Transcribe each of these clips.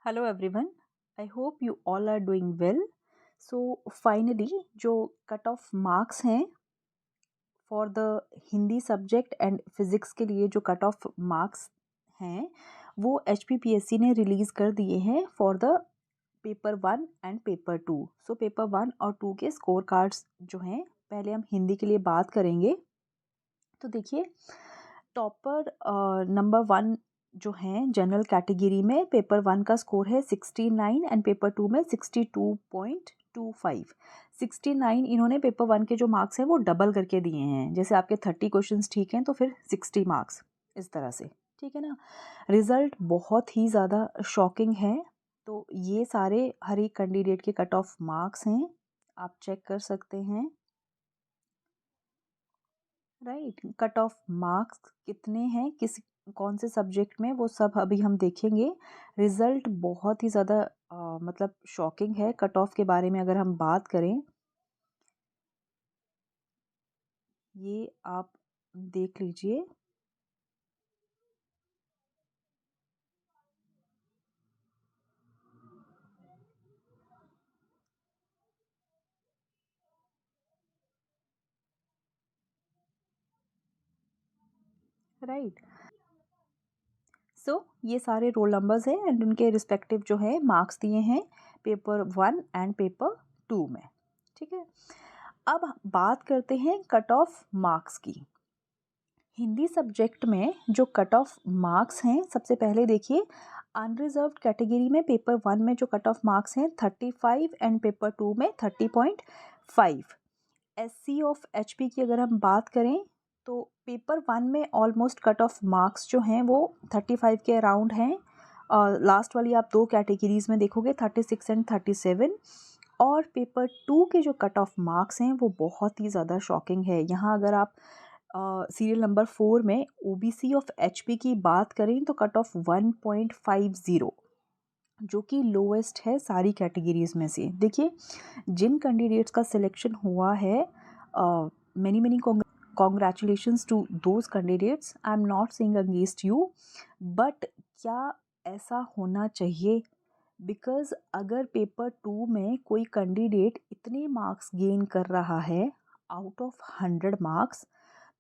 Hello everyone. I hope you all are doing well. So finally जो cut off marks हैं for the Hindi subject and physics के लिए जो cut off marks हैं वो HPPSC ने रिलीज़ कर दिए हैं for the paper 1 and paper 2। So paper 1 और 2 के स्कोर कार्ड्स जो हैं, पहले हम हिंदी के लिए बात करेंगे। तो देखिए, टॉपर नंबर 1 जो हैं जनरल कैटेगरी में, पेपर 1 का स्कोर है 69 एंड पेपर 2 में 62.25। 69 इन्होंने पेपर 1 के जो मार्क्स हैं वो डबल करके दिए हैं। जैसे आपके 30 क्वेश्चंस ठीक हैं तो फिर 60 मार्क्स, इस तरह से, ठीक है ना। रिज़ल्ट बहुत ही ज़्यादा शॉकिंग है। तो ये सारे हर एक कैंडिडेट के कट ऑफ मार्क्स हैं, आप चेक कर सकते हैं। राइट, कट ऑफ मार्क्स कितने हैं किस कौन से सब्जेक्ट में, वो सब अभी हम देखेंगे। रिजल्ट बहुत ही ज़्यादा मतलब शॉकिंग है। कट ऑफ के बारे में अगर हम बात करें, ये आप देख लीजिए। राइट, सो ये सारे रोल नंबर्स हैं एंड उनके रिस्पेक्टिव जो है मार्क्स दिए हैं पेपर 1 एंड पेपर 2 में, ठीक है। अब बात करते हैं कट ऑफ मार्क्स की। हिंदी सब्जेक्ट में जो कट ऑफ मार्क्स हैं, सबसे पहले देखिए, अनरिजर्व्ड कैटेगरी में पेपर 1 में जो कट ऑफ मार्क्स हैं 35 एंड पेपर 2 में 30.5। SC ऑफ HP की अगर हम बात करें तो पेपर 1 में ऑलमोस्ट कट ऑफ मार्क्स जो हैं वो 35 के अराउंड हैं। और लास्ट वाली आप दो कैटेगरीज में देखोगे 36 एंड 37। और पेपर 2 के जो कट ऑफ मार्क्स हैं वो बहुत ही ज़्यादा शॉकिंग है। यहाँ अगर आप सीरियल नंबर 4 में OBC ऑफ HP की बात करें तो कट ऑफ 1.50, जो कि लोएस्ट है सारी कैटेगरीज में से। देखिए, जिन कैंडिडेट्स का सिलेक्शन हुआ है, many many congratulations to those candidates. I am not saying against you, but क्या ऐसा होना चाहिए? बिकॉज अगर पेपर 2 में कोई कैंडिडेट इतने मार्क्स गेन कर रहा है आउट ऑफ 100 मार्क्स,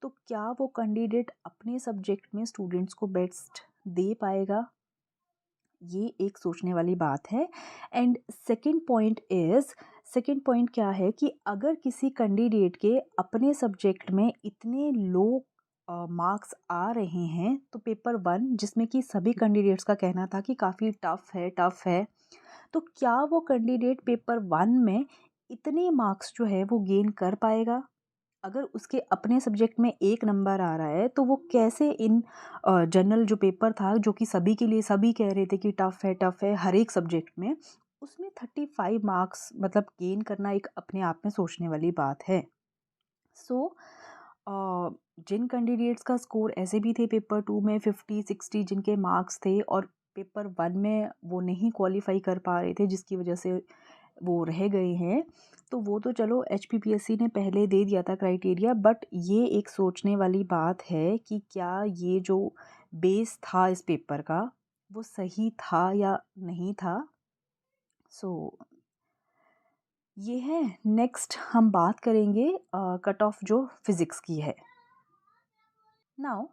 तो क्या वो कैंडिडेट अपने सब्जेक्ट में स्टूडेंट्स को बेस्ट दे पाएगा? ये एक सोचने वाली बात है। एंड सेकंड पॉइंट क्या है कि अगर किसी कैंडिडेट के अपने सब्जेक्ट में इतने लो मार्क्स आ रहे हैं, तो पेपर 1 जिसमें कि सभी कैंडिडेट्स का कहना था कि काफ़ी टफ़ है, तो क्या वो कैंडिडेट पेपर 1 में इतने मार्क्स जो है वो गेन कर पाएगा? अगर उसके अपने सब्जेक्ट में 1 नंबर आ रहा है तो वो कैसे इन जनरल जो पेपर था, जो कि सभी के लिए सभी कह रहे थे कि टफ़ है हर एक सब्जेक्ट में, उसमें 35 मार्क्स मतलब गेन करना एक अपने आप में सोचने वाली बात है। सो जिन कैंडिडेट्स का स्कोर ऐसे भी थे पेपर 2 में 50-60 जिनके मार्क्स थे, और पेपर 1 में वो नहीं क्वालिफाई कर पा रहे थे जिसकी वजह से वो रह गए हैं, तो वो तो चलो HPPSC ने पहले दे दिया था क्राइटेरिया। बट ये एक सोचने वाली बात है कि क्या ये जो बेस था इस पेपर का वो सही था या नहीं था। सो ये है। नेक्स्ट हम बात करेंगे कट ऑफ जो फिज़िक्स की है। नाउ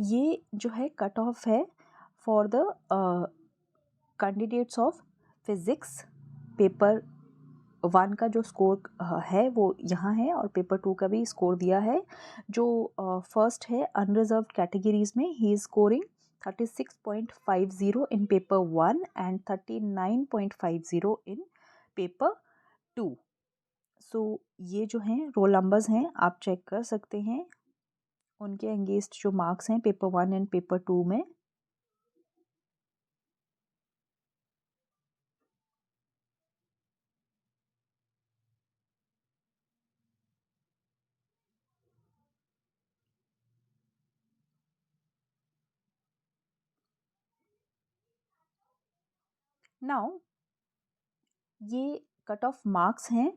ये जो है कट ऑफ है for the candidates of physics. Paper 1 का जो स्कोर है वो यहाँ है, और पेपर 2 का भी स्कोर दिया है। जो फर्स्ट है अनरिजर्व्ड कैटेगरीज में, he is scoring 36.50 in paper 1 and 39.50 in paper 2। सो ये जो हैं रोल नंबर्स हैं, आप चेक कर सकते हैं उनके अगेंस्ट जो मार्क्स हैं पेपर 1 एंड पेपर 2 में। नाउ ये कट ऑफ मार्क्स हैं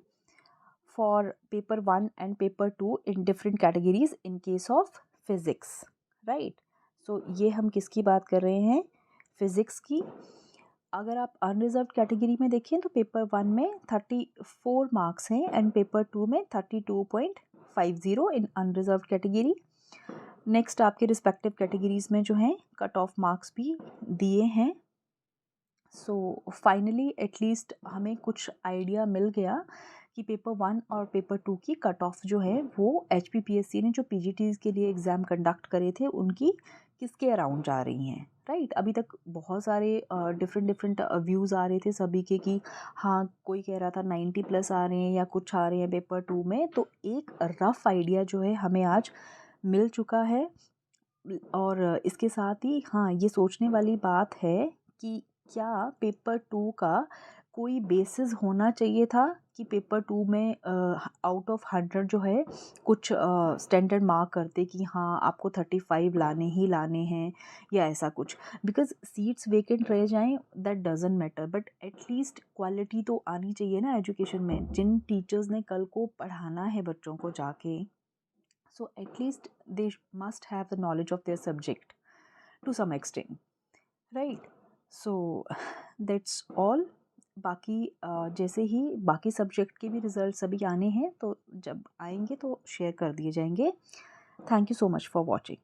for paper 1 and paper 2 in different categories in case of physics. Right, so ये हम किसकी बात कर रहे हैं? फिज़िक्स की। अगर आप अनरिजर्व कैटेगरी में देखें तो पेपर 1 में 34 मार्क्स हैं एंड पेपर 2 में 32.50 इन अनरिजर्व कैटेगरी। नेक्स्ट आपके रिस्पेक्टिव कैटेगरीज में जो हैं कट ऑफ मार्क्स भी दिए हैं। सो फाइनली एटलीस्ट हमें कुछ आइडिया मिल गया कि पेपर 1 और पेपर 2 की कट ऑफ जो है वो HPPSC ने जो PGTs के लिए एग्ज़ाम कंडक्ट करे थे उनकी किसके अराउंड जा रही हैं, राइट। अभी तक बहुत सारे डिफरेंट व्यूज़ आ रहे थे सभी के कि हाँ कोई कह रहा था 90 प्लस आ रहे हैं या कुछ आ रहे हैं पेपर 2 में। तो एक रफ़ आइडिया जो है हमें आज मिल चुका है। और इसके साथ ही हाँ ये सोचने वाली बात है कि क्या पेपर 2 का कोई बेसिस होना चाहिए था कि पेपर 2 में आउट ऑफ 100 जो है कुछ स्टैंडर्ड मार्क करते कि हाँ आपको 35 लाने ही लाने हैं या ऐसा कुछ। बिकॉज सीट्स वेकेंट रह जाएं that doesn't matter, but at least quality तो आनी चाहिए ना एजुकेशन में। जिन टीचर्स ने कल को पढ़ाना है बच्चों को जाके, so at least they must have the knowledge of their subject to some extent, right? So that's all। बाकी जैसे ही बाकी सब्जेक्ट के भी रिजल्ट सभी आने हैं तो जब आएंगे तो शेयर कर दिए जाएंगे। Thank you so much for watching.